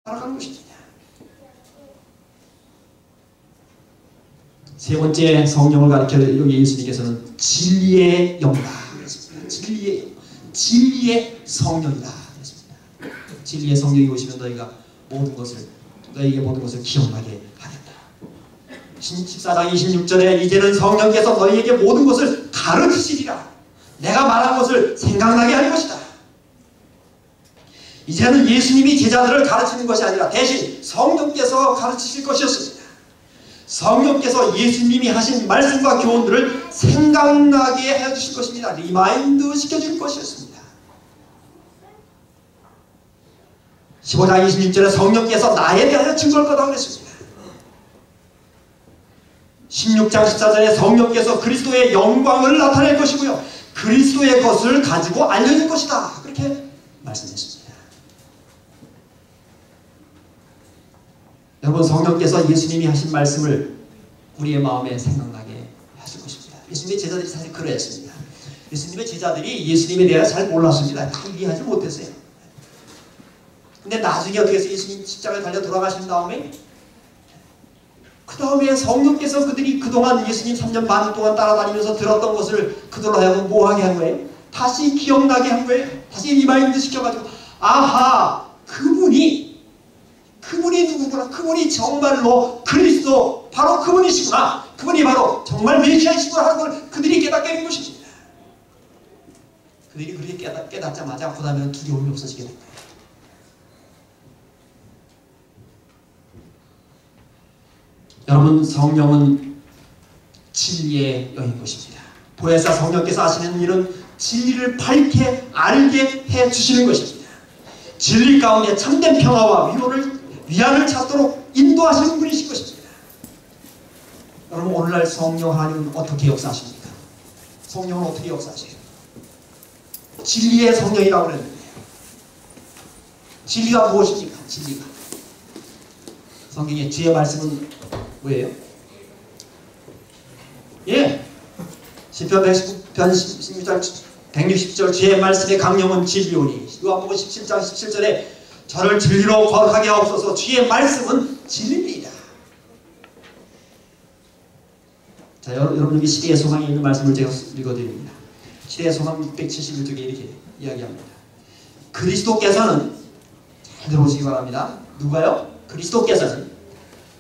살아가는 것입니다. 세 번째 성령을 가리켜 여기 예수님께서는 진리의 영이다 그랬습니다. 진리의 성령이다 그랬습니다. 진리의 성령이 오시면 너희에게 모든 것을 기억나게 하겠다. 14장 26절에 이제는 성령께서 너희에게 모든 것을 가르치시리라. 내가 말한 것을 생각나게 할 것이다. 이제는 예수님이 제자들을 가르치는 것이 아니라 대신 성령께서 가르치실 것이었습니다. 성령께서 예수님이 하신 말씀과 교훈들을 생각나게 해주실 것입니다. 리마인드 시켜줄 것이었습니다. 15장 26절에 성령께서 나에 대하여 증거할 거라고 했습니다. 16장 14절에 성령께서 그리스도의 영광을 나타낼 것이고요. 그리스도의 것을 가지고 알려줄 것이다. 그렇게 말씀했습니다. 여러분, 성령께서 예수님이 하신 말씀을 우리의 마음에 생각나게 하실 것입니다. 예수님의 제자들이 사실 그러했습니다. 예수님의 제자들이 예수님에 대해 잘 몰랐습니다. 다 이해하지 못했어요. 근데 나중에 어떻게 해서 예수님 십자가에 달려 돌아가신 다음에 그 다음에 성령께서 그들이 그동안 예수님 3년 반 동안 따라다니면서 들었던 것을 그들로 하여금 뭐하게 한 거예요? 다시 기억나게 한 거예요. 다시 리마인드 시켜가지고 아하, 그분이 누구구나. 그분이 정말로 그리스도 바로 그분이시구나. 그분이 바로 정말 메시아이시구나 하는 걸 그들이 깨닫게 된 것입니다. 그들이 그렇게 깨닫자마자 그 다음에는 두려움이 없어지게 된 거예요. 여러분, 성령은 진리의 영인 것입니다. 보혜사 성령께서 하시는 일은 진리를 밝게 알게 해주시는 것입니다. 진리 가운데 참된 평화와 위안을 찾도록 인도하시는 분이신 것입니다. 여러분, 오늘날 성령 하나님은 어떻게 역사하십니까? 성령은 어떻게 역사하세요? 진리의 성령이라고 그랬는데 진리가 무엇입니까? 진리가 성경의 주의 말씀은 뭐예요? 예, 시편 160절 주의 말씀의 강령은 진리오니. 요한복음 17장 17절에 저를 진리로 거룩하게 하옵소서. 주의 말씀은 진리입니다. 자, 여러분, 여기 시대의 소망에 있는 말씀을 제가 읽어드립니다. 시대의 소망 671쪽에 이렇게 이야기합니다. 그리스도께서는, 잘 들어보시기 바랍니다. 누가요? 그리스도께서는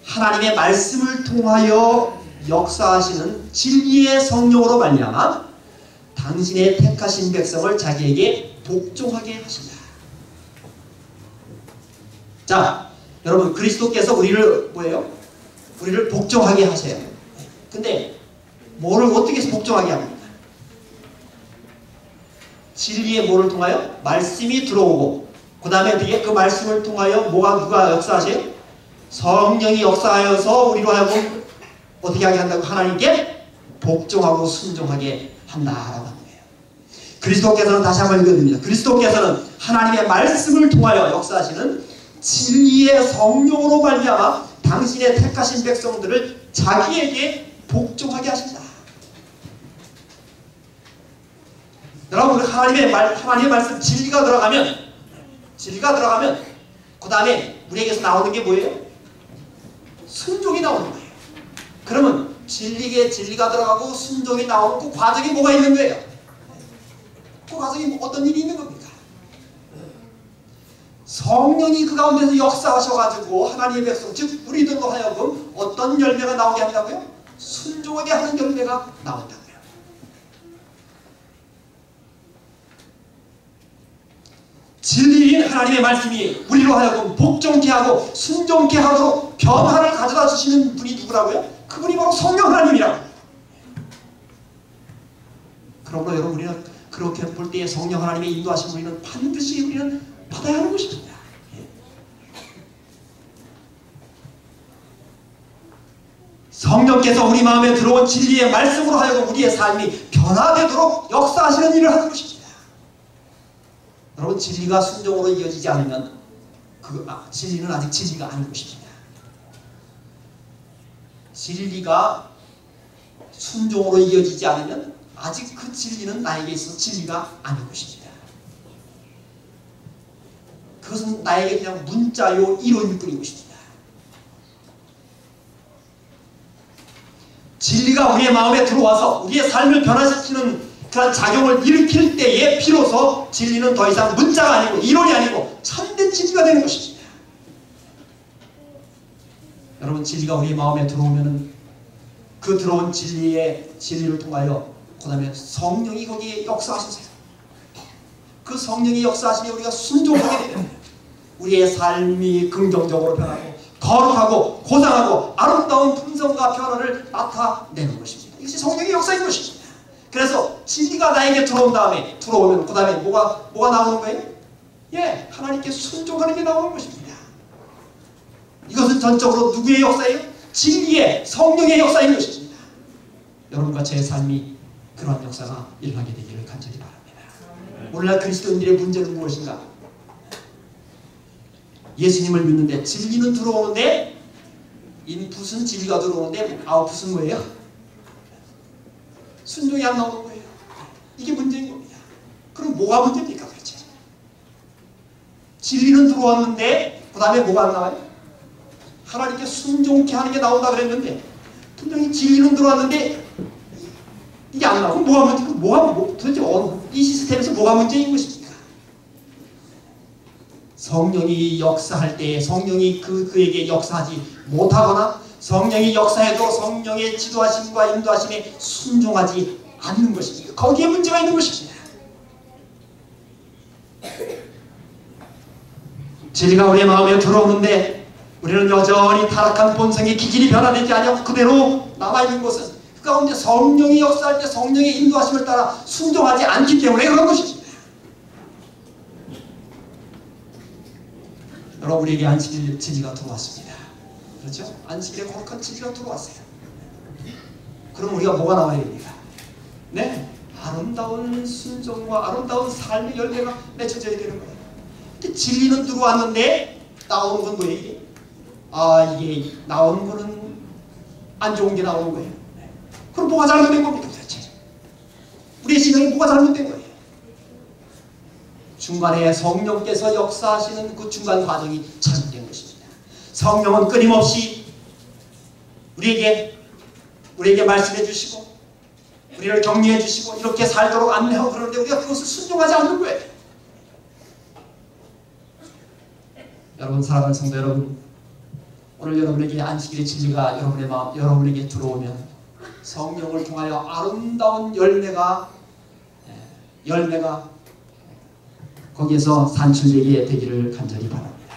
하나님의 말씀을 통하여 역사하시는 진리의 성령으로 말미암아 당신의 택하신 백성을 자기에게 복종하게 하신다. 자, 여러분, 그리스도께서 우리를 뭐예요? 우리를 복종하게 하세요. 근데 뭐를 어떻게 해서 복종하게 합니까? 진리의 뭐를 통하여? 말씀이 들어오고 그 다음에 뒤에 그 말씀을 통하여 누가 역사하세요? 성령이 역사하여서 우리로 하여금 어떻게 하게 한다고? 하나님께 복종하고 순종하게 한다라고 하는 거예요. 그리스도께서는, 다시 한번 읽어드립니다. 그리스도께서는 하나님의 말씀을 통하여 역사하시는 진리의 성령으로 말미암아 당신의 택하신 백성들을 자기에게 복종하게 하신다. 여러분, 하나님의 말씀 진리가 들어가면 그 다음에 우리에게서 나오는 게 뭐예요? 순종이 나오는 거예요. 그러면 진리가 들어가고 순종이 나오는 그 과정이 뭐가 있는 거예요? 그 과정이 어떤 일이 있는 겁니까? 성령이 그 가운데서 역사하셔가지고 하나님의 백성, 즉 우리들로 하여금 어떤 열매가 나오게 한다고요? 순종하게 하는 열매가 나온다고요. 진리인 하나님의 말씀이 우리로 하여금 복종케 하고 순종케 하도록 변화를 가져다 주시는 분이 누구라고요? 그분이 바로 성령 하나님이라고. 그러므로 여러분, 우리는 그렇게 볼 때에 성령 하나님의 인도하신 우리는 반드시 우리는 받아야 하는 것입니다. 성령께서 우리 마음에 들어온 진리의 말씀으로 하여금 우리의 삶이 변화되도록 역사하시는 일을 하는 것입니다. 여러분, 진리가 순종으로 이어지지 않으면 진리는 아직 진리가 아닌 것입니다. 진리가 순종으로 이어지지 않으면 아직 그 진리는 나에게 있어 진리가 아닌 것입니다. 그것은 나에게 그냥 문자요 이론일 뿐인 것입니다. 진리가 우리의 마음에 들어와서 우리의 삶을 변화시키는 그런 작용을 일으킬 때에 비로소 진리는 더 이상 문자가 아니고 이론이 아니고 참된 진리가 되는 것입니다. 여러분, 진리가 우리의 마음에 들어오면은 그 들어온 진리를 통하여 그 다음에 성령이 거기에 역사하시세요. 그 성령이 역사하시면 우리가 순종하게 됩니다. 우리의 삶이 긍정적으로 변하고 거룩하고 고상하고 아름다운 품성과 변화를 나타내는 것입니다. 이것이 성령의 역사인 것입니다. 그래서 진리가 나에게 들어온 다음에 들어오면 그 다음에 뭐가 나오는 거예요? 예, 하나님께 순종하는 게 나오는 것입니다. 이것은 전적으로 누구의 역사예요? 진리의 성령의 역사인 것입니다. 여러분과 제 삶이 그러한 역사가 일어나게 되기를 간절히 바랍니다. 오늘날 그리스도인들의 문제는 무엇인가? 예수님을 믿는데 진리는 들어오는데 인풋은 진리가 들어오는데 아웃풋은 뭐예요? 순종이 안 나오는 거예요. 이게 문제인 겁니다. 그럼 뭐가 문제입니까? 그렇지? 진리는 들어왔는데 그 다음에 뭐가 안 나와요? 하나님께 순종케 하는 게 나온다 그랬는데 분명히 진리는 들어왔는데 이게 안 나오고 뭐가 문제? 도대체 이 시스템에서 뭐가 문제인 것입니까? 성령이 역사할 때 성령이 그에게 역사하지 못하거나 성령이 역사해도 성령의 지도하심과 인도하심에 순종하지 않는 것입니다. 거기에 문제가 있는 것입니다. 진리가 우리의 마음에 들어오는데 우리는 여전히 타락한 본성의 기질이 변화되지 않고 그대로 남아있는 것은 그 가운데 성령이 역사할 때 성령의 인도하심을 따라 순종하지 않기 때문에 그런 것입니다. 여러분, 우리에게 안식일 진리가 들어왔습니다. 그렇죠? 안식일에 거룩한 진리가 들어왔어요. 그럼 우리가 뭐가 나와야 됩니까? 네, 아름다운 순종과 아름다운 삶의 열매가 맺혀져야 되는 거예요. 근데 진리는 들어왔는데 나오는 건 뭐예요? 이게 나오는 거는 안 좋은 게 나오는 거예요. 네. 그럼 뭐가 잘못된 겁니까? 도대체 우리의 신앙이 뭐가 잘못된 거예요? 중간에 성령께서 역사하시는 그 중간 과정이 잘못된 것입니다. 성령은 끊임없이 우리에게 말씀해 주시고 우리를 격려해 주시고 이렇게 살도록 안내하고 그러는데 우리가 그것을 순종하지 않는 거예요. 여러분, 사랑하는 성도 여러분, 오늘 여러분에게 안식일의 진리가 여러분에게 들어오면 성령을 통하여 아름다운 열매가 거기에서 산출되게 되기를 간절히 바랍니다.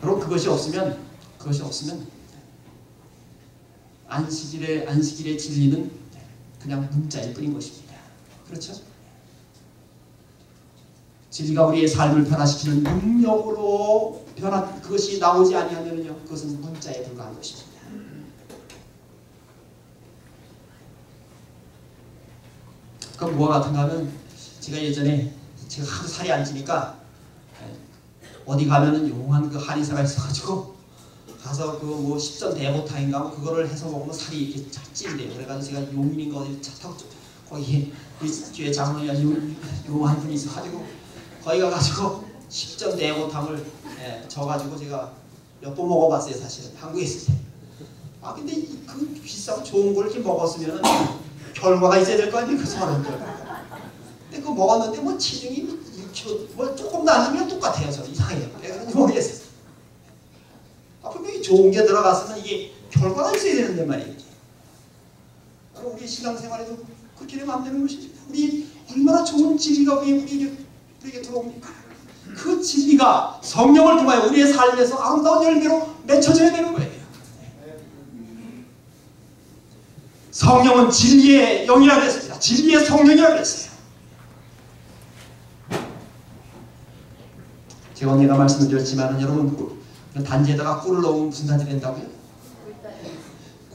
여러분, 그것이 없으면 안식일의 진리는 그냥 문자일 뿐인 것입니다. 그렇죠? 진리가 우리의 삶을 변화시키는 능력으로 그것이 나오지 아니하면요, 그것은 문자에 불과한 것입니다. 그럼 뭐와 같은가 하면 제가 예전에 하도 살이 안 찌니까 어디 가면은 용한 그 한의사가 있어가지고 가서 그 뭐 십전 대보탕인가 그거를 해서 먹으면 살이 이렇게 잘 찐대요. 그래가지고 제가 용인인가 어디 차 타고 거기 뒤에 장로이 용한 분이 있어가지고 거기 가가지고 십전 대보탕을 져가지고 제가 몇 번 먹어봤어요. 사실은 한국에 있을 때. 근데 그 비싸고 좋은 걸 이렇게 먹었으면 결과가 있어야 될 거 아니에요. 그 사람들. 근데 그거 먹었는데 뭐 체중이 1kg 뭐 조금 낮으면 똑같아요. 저는 이상해요. 내가 모르겠어요. 분명히 좋은 게 들어갔으면 이게 결과가 있어야 되는데 말이에요. 우리 신앙생활에도 그렇게 되면 안 되는 것입니다. 우리 얼마나 좋은 진리가 우리에게 들어옵니까? 그 진리가 성령을 통하여 우리의 삶에서 아름다운 열매로 맺혀져야 되는 거예요. 성령은 진리의 영이라고 했습니다. 진리의 성령이라고 했어요. 제가 언니가 말씀을 드렸지만 여러분, 단지에다가 꿀을 넣으면 무슨 단지 된다고요?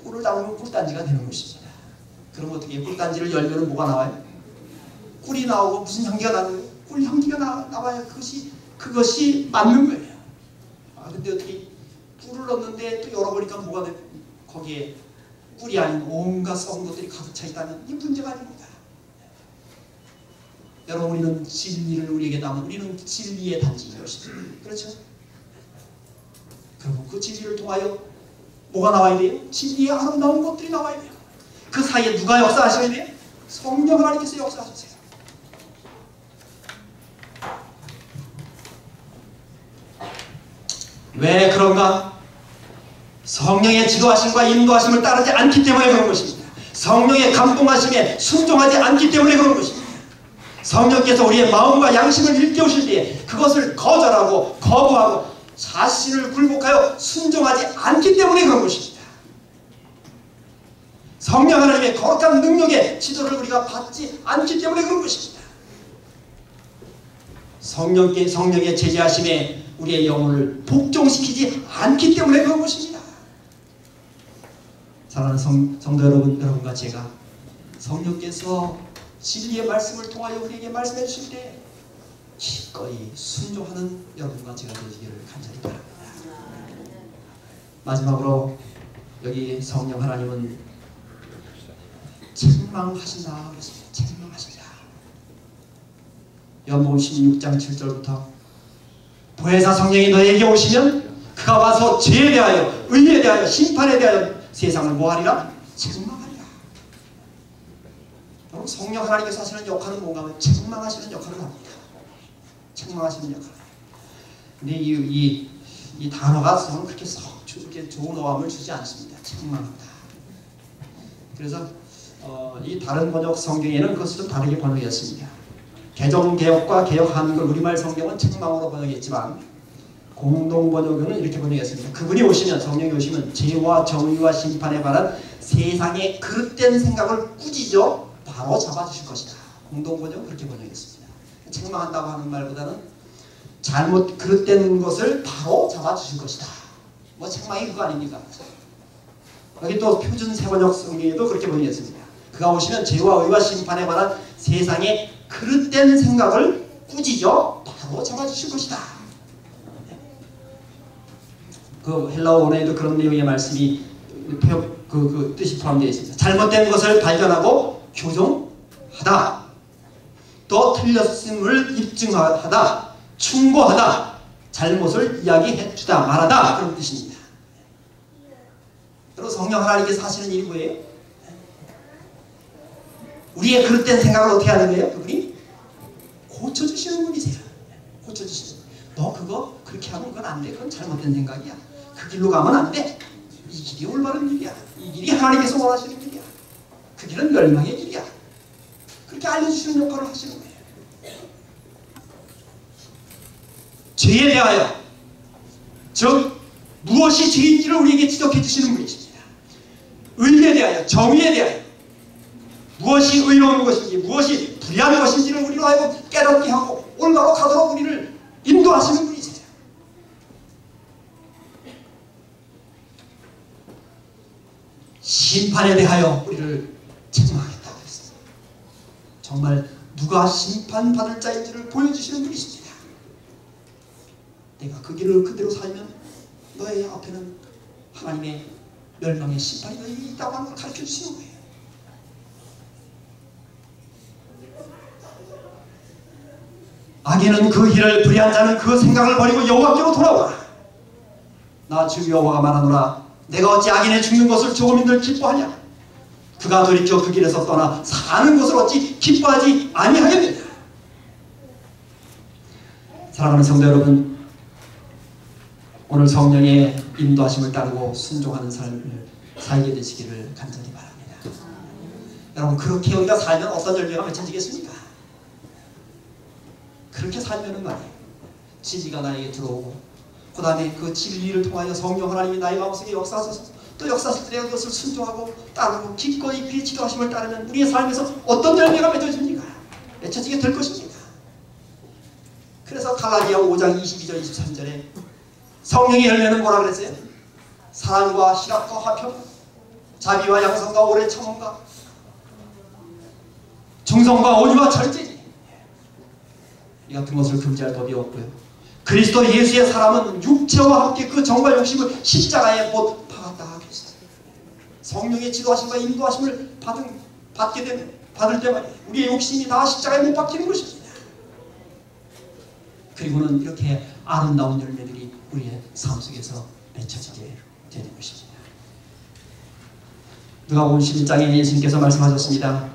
꿀을 담으면 꿀단지가 되는 것입니다. 그럼 어떻게 꿀단지를 열면 뭐가 나와요? 꿀이 나오고 무슨 향기가 나는 거예요? 꿀 향기가 나와야 그것이 맞는 거예요. 근데 어떻게 꿀을 넣는데 또 열어보니까 뭐가 돼? 거기에 꿀이 아닌 온갖 썩은 것들이 가득 차 있다면 이 문제가 아닙니다. 여러분, 우리는 진리를 우리에게 담은 우리는 진리의 단지이것입니다. 그렇죠? 그러면 그 진리를 통하여 뭐가 나와야 돼요? 진리의 아름다운 것들이 나와야 돼요. 그 사이에 누가 역사하셔야 돼요? 성령 하나님께서 역사하셨어요. 왜 그런가? 성령의 지도하심과 인도하심을 따르지 않기 때문에 그런 것입니다. 성령의 감동하심에 순종하지 않기 때문에 그런 것입니다. 성령께서 우리의 마음과 양심을 일깨우실 때에 그것을 거절하고 거부하고 자신을 굴복하여 순종하지 않기 때문에 그런 것입니다. 성령 하나님의 거룩한 능력의 지도를 우리가 받지 않기 때문에 그런 것입니다. 성령의 제재하심에 우리의 영혼을 복종시키지 않기 때문에 그런 것입니다. 사랑하는 성도 여러분과 제가 성령께서 진리의 말씀을 통하여 우리에게 말씀해 주실 때 기꺼이 순종하는 여러분과 제가 되시기를 간절히 바랍니다. 마지막으로 여기 성령 하나님은 책망하신다 그랬습니다. 책망하신다. 요한복음 16장 7절부터 보혜사 성령이 너에게 오시면 그가 와서 죄에 대하여 의에 대하여 심판에 대하여 세상을 뭐하리라? 책망하리라. 여러분, 성령 하나님께서 하시는 역할은 뭔가 하면 책망하시는 역할을 합니다. 책망하시는 역할. 근데 이 단어가 저는 그렇게 그렇게 좋은 어감을 주지 않습니다. 책망한다. 그래서 이 다른 번역 성경에는 그것을 좀 다르게 번역했습니다. 개정개혁과 개혁한글 우리말 성경은 책망으로 번역했지만 공동 번역은 이렇게 번역했습니다. 그분이 오시면, 성령이 오시면 죄와 정의와 심판에 관한 세상의 그릇된 생각을 꾸짖어 바로 잡아주실 것이다. 공동 번역은 그렇게 번역했습니다. 책망한다고 하는 말보다는 잘못 그릇된 것을 바로 잡아주실 것이다. 뭐 책망이 그거 아닙니까? 여기 또 표준 세번역 성경에도 그렇게 번역했습니다. 그가 오시면 죄와 의와 심판에 관한 세상의 그릇된 생각을 꾸짖어 바로 잡아주실 것이다. 그 헬라어 원어에도 그런 내용의 말씀이 그 뜻이 포함되어 있습니다. 잘못된 것을 발견하고 교정하다, 또 틀렸음을 입증하다, 충고하다, 잘못을 이야기해주다, 말하다, 그런 뜻입니다. 여러분, 성령 하나님께서 하시는 일이 뭐예요? 우리의 그릇된 생각을 어떻게 하는 거예요? 그분이 고쳐주시는 분이세요. 고쳐주시는 분. 너 그거 그렇게 하면 그건 안 돼. 그건 잘못된 생각이야. 그 길로 가면 안 돼. 이 길이 올바른 길이야. 이 길이 하나님께서 원하시는 길이야. 그 길은 멸망의 길이야. 그렇게 알려주시는 역할을 하시는 거예요. 죄에 대하여, 즉 무엇이 죄인지를 우리에게 지적해 주시는 분이십니다. 의에 대하여, 정의에 대하여, 무엇이 의로운 것인지, 무엇이 불의한 것인지를 우리로 하여금 깨닫게 하고 올바로 가도록 우리를 인도하시는 분이세요. 심판에 대하여 우리를 책망하겠다고 했어요. 정말 누가 심판받을 자인지를 보여주시는 분이십니다. 내가 그 길을 그대로 살면 너의 앞에는 하나님의 멸망의 심판이 너에게 있다고 하는 걸 가르쳐 주시는 거예요. 악인은 그 길을, 불의한 자는 그 생각을 버리고 여호와께로 돌아오라. 나 주 여호와가 말하노라. 내가 어찌 악인의 죽는 것을 조금인들 기뻐하냐? 그가 돌이켜 그 길에서 떠나 사는 것을 어찌 기뻐하지 아니하겠느냐? 사랑하는 성도 여러분, 오늘 성령의 인도하심을 따르고 순종하는 삶을 살게 되시기를 간절히 바랍니다. 여러분, 그렇게 우리가 살면 어떤 열매가 맺혀지겠습니까? 그렇게 살면은 말이에요, 진리가 나에게 들어오고, 그 다음에 그 진리를 통하여 성령 하나님이 나의 마음속에 역사하셔서 또 역사하실 때 그것을 순종하고 따르고 기꺼이 그의 지도하심을 따르면 우리의 삶에서 어떤 열매가 맺어집니까? 맺혀지게 될 것입니다. 그래서 갈라디아 5장 22절 23절에 성령의 열매는 뭐라 그랬어요? 사랑과 희락과 화평, 자비와 양선과 오래 참음과 중성과 온유와 절제니, 이 같은 것을 금지할 법이 없고요. 그리스도 예수의 사람은 육체와 함께 그 정과 욕심을 십자가에 못 박았다 하겠어요. 성령의 지도하심과 인도하심을 받을 때 말이에요, 우리의 욕심이 다 십자가에 못 박히는 것입니다. 그리고는 이렇게 아름다운 열매들이 우리의 삶 속에서 맺혀지게 되는 것입니다. 누가복음 11장에 예수님께서 말씀하셨습니다.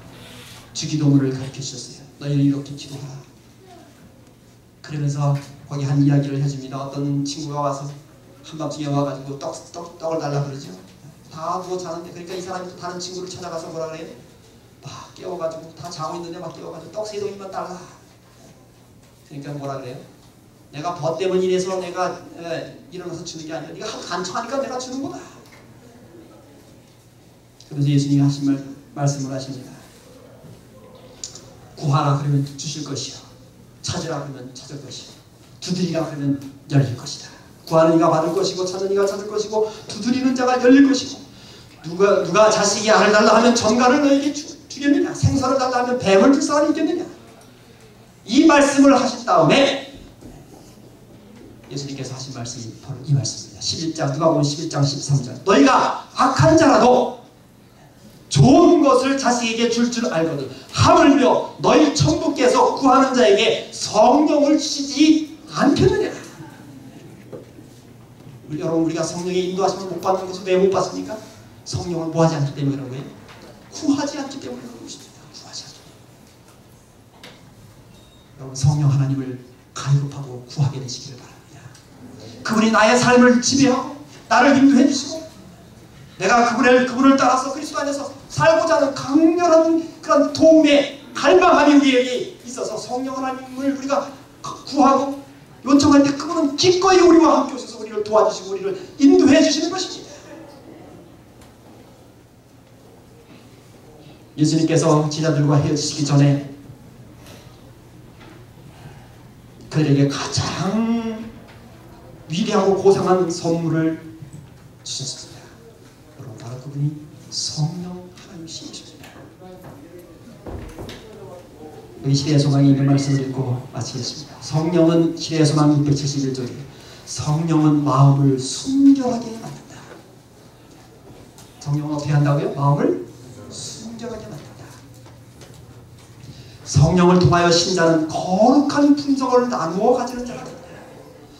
주기도문을 가르쳐 주셨어요. 너희는 이렇게 기도하라. 그러면서 거기 한 이야기를 해줍니다. 어떤 친구가 와서 한밤중에 와가지고 떡을 달라 그러죠. 다 누워 자는데, 그러니까 이 사람이 또 다른 친구를 찾아가서 뭐라 그래요? 막 깨워가지고, 다 자고 있는데 막 깨워가지고 떡 3동이만 달라. 그러니까 뭐라 그래요? 내가 벗 때문에 이래서 내가 일어나서 주는 게 아니라 네가 간청하니까 내가 주는 거다. 그래서 예수님이 하신 말씀을 하십니다. 구하라 그러면 주실 것이요, 찾으라 그러면 찾을 것이요, 두드리라 그러면 열릴 것이다. 구하는 이가 받을 것이고, 찾는 이가 찾을 것이고, 두드리는 자가 열릴 것이고, 누가 자식이 알을 달라 하면 전갈을 너에게 주겠느냐, 생선을 달라 하면 뱀을 줄 사람이 있겠느냐. 이 말씀을 하신 다음에 예수님께서 하신 말씀이 바로 이 말씀입니다. 11장, 누가복음 11장 13절. 너희가 악한 자라도 좋은 것을 자식에게 줄 알거든 하물며 너희 천부께서 구하는 자에게 성령을 주시지 않겠느냐. 여러분, 우리가 성령의 인도하심을 못 받는 것을 왜 못 받습니까? 성령을 뭐 하지 않기 때문에 그런 거예요? 구하지 않기 때문에 그런 것입니다. 구하지 않기 때문에. 여러분, 성령 하나님을 갈급하고 구하게 되시기를 바랍니다. 그분이 나의 삶을 지배하고 나를 인도해 주시고, 내가 그분을 따라서 그리스도 안에서 살고자 하는 강렬한 그런 도움의 갈망함이 우리에게 있어서 성령 하나님을 우리가 구하고 요청할 때 그분은 기꺼이 우리와 함께 오셔서 우리를 도와주시고 우리를 인도해 주시는 것입니다. 예수님께서 제자들과 헤어지시기 전에 그들에게 가장 위대하고 고상한 선물을 주셨습니다. 여러분, 바로 그분이 성령 하나님이십니다. 여기 시대의 소망이 있는 말씀을 읽고 마치겠습니다. 성령은 시대의 소망 671쪽에 성령은 마음을 순결하게 만든다. 성령은 어떻게 한다고요? 마음을 순결하게 만든다. 성령을 통하여 신자는 거룩한 품성을 나누어 가지는 자가 된다.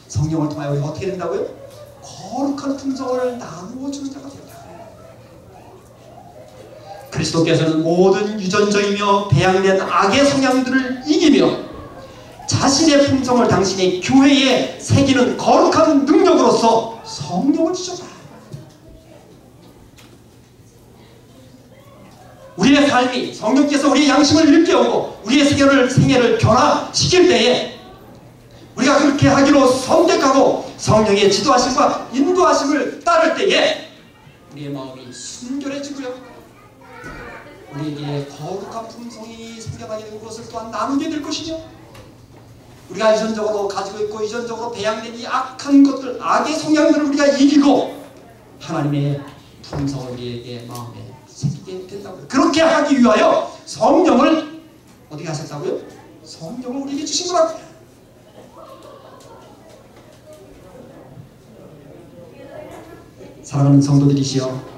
성령을 통하여 우리가 어떻게 된다고요? 거룩한 품성을 나누어 주는 자가 된다. 그리스도께서는 모든 유전적이며 배양된 악의 성향들을 이기며 자신의 품성을 당신의 교회에 새기는 거룩한 능력으로서 성령을 주셨다. 우리의 삶이 성령께서 우리의 양심을 일깨우고 우리의 생애를 변화시킬 때에 우리가 그렇게 하기로 선택하고 성령의 지도하심과 인도하심을 따를 때에 우리의 마음이 순결해지고요, 우리에게 거룩한 품성이 생겨나게 되는 것을 또한 나누게 될 것이며, 우리가 유전적으로 가지고 있고 유전적으로 배양된 이 악한 것들, 악의 성향들을 우리가 이기고 하나님의 품성을 우리에게 마음에 생기게 된다고요. 그렇게 하기 위하여 성령을 어떻게 하셨다고요? 성령을 우리에게 주신 거라고요. 사랑하는 성도들이시여,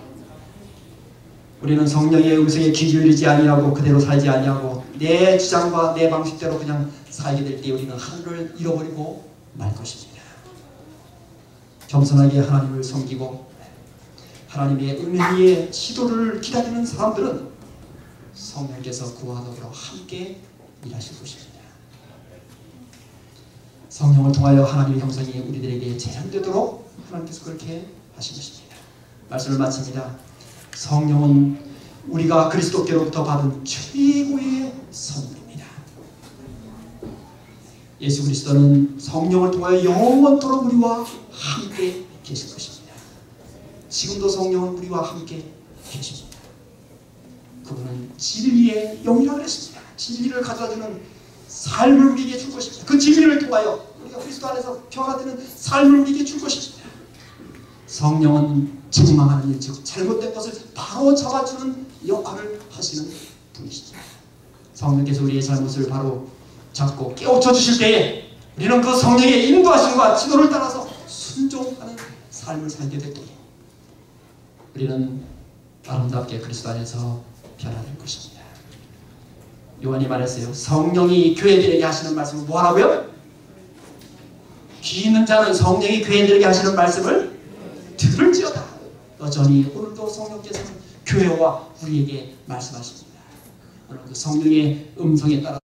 우리는 성령의 음성에 귀 기울이지 아니하고 그대로 살지 아니하고 내 주장과 내 방식대로 그냥 살게 될 때 우리는 하늘을 잃어버리고 말 것입니다. 겸손하게 하나님을 섬기고 하나님의 은혜의 시도를 기다리는 사람들은 성령께서 그와 더불어 함께 일하실 것입니다. 성령을 통하여 하나님의 형상이 우리들에게 재현되도록 하나님께서 그렇게 하신 것입니다. 말씀을 마칩니다. 성령은 우리가 그리스도께로부터 받은 최고의 선물입니다. 예수 그리스도는 성령을 통하여 영원토록 우리와 함께 계실 것입니다. 지금도 성령은 우리와 함께 계십니다. 그분은 진리의 영이라고 했습니다. 진리를 가져다주는 삶을 우리에게 줄 것입니다. 그 진리를 통하여 우리가 그리스도 안에서 변화되는 삶을 우리에게 줄 것입니다. 성령은 책망하는 일, 즉 잘못된 것을 바로 잡아주는 역할을 하시는 분이시죠. 성령께서 우리의 잘못을 바로 잡고 깨우쳐 주실 때에 우리는 그 성령의 인도하심과 지도를 따라서 순종하는 삶을 살게 될 때에 우리는 아름답게 그리스도 안에서 변화될 것입니다. 요한이 말했어요. 성령이 교회들에게 하시는 말씀은 뭐라고요? 귀 있는 자는 성령이 교회들에게 하시는 말씀을 들을지어다. 여전히 오늘도 성령께서는 교회와 우리에게 말씀하십니다. 오늘 그 성령의 음성에 따라